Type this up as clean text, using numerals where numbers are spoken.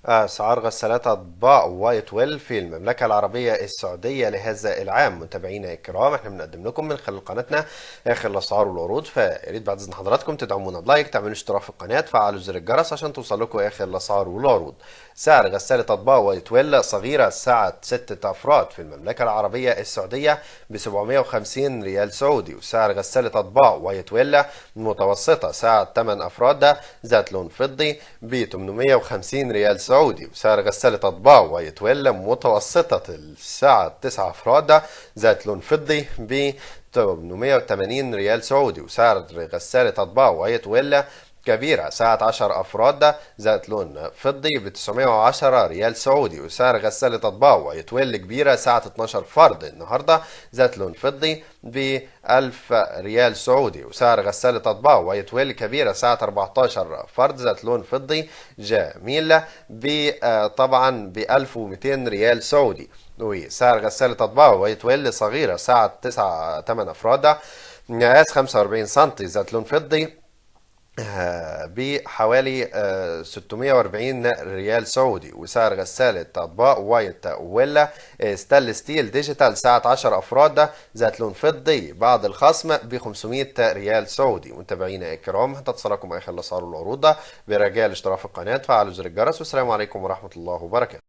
أسعار غسالات أطباق وايت ويل في المملكة العربية السعودية لهذا العام. متابعينا الكرام، احنا بنقدم لكم من خلال قناتنا آخر الأسعار والعروض، فياريت بعد إذن حضراتكم تدعمونا بلايك، تعملوا اشتراك في القناة، تفعلوا زر الجرس عشان توصل لكم آخر الأسعار والعروض. سعر غسالة أطباق وايت ويل صغيرة سعة 6 أفراد في المملكة العربية السعودية ب 750 ريال سعودي، وسعر غسالة أطباق وايت ويل متوسطة سعة 8 أفراد ذات لون فضي ب 850 ريال سعودي، وسعر غسالة أطباق وايت ويل متوسطة السعة 9 أفراد ذات لون فضي ب 880 ريال سعودي، وسعر غسالة أطباق وايت ويل كبيرة ساعة 10 أفراد ذات لون فضي ب 910 ريال سعودي، وسعر غسالة أطباق وايت ويل كبيرة ساعة 12 فرد النهاردة ذات لون فضي ب 1000 ريال سعودي، وسعر غسالة أطباق وايت ويل كبيرة ساعة 14 فرد ذات لون فضي جميل طبعا ب 1200 ريال سعودي، وسعر غسالة أطباق وايت ويل صغيرة ساعة 8 أفراد مقاس 45 سنتي ذات لون فضي بحوالي 640 ريال سعودي، وسعر غسالة أطباق وايت ويلا ستانلس ستيل ديجيتال ساعة 10 أفراد ذات لون فضي بعد الخصم ب 500 ريال سعودي. متابعينا الكرام، هتتصلكم آخر الأسعار والعروض برجاء الاشتراك في القناة، فعلوا زر الجرس، والسلام عليكم ورحمة الله وبركاته.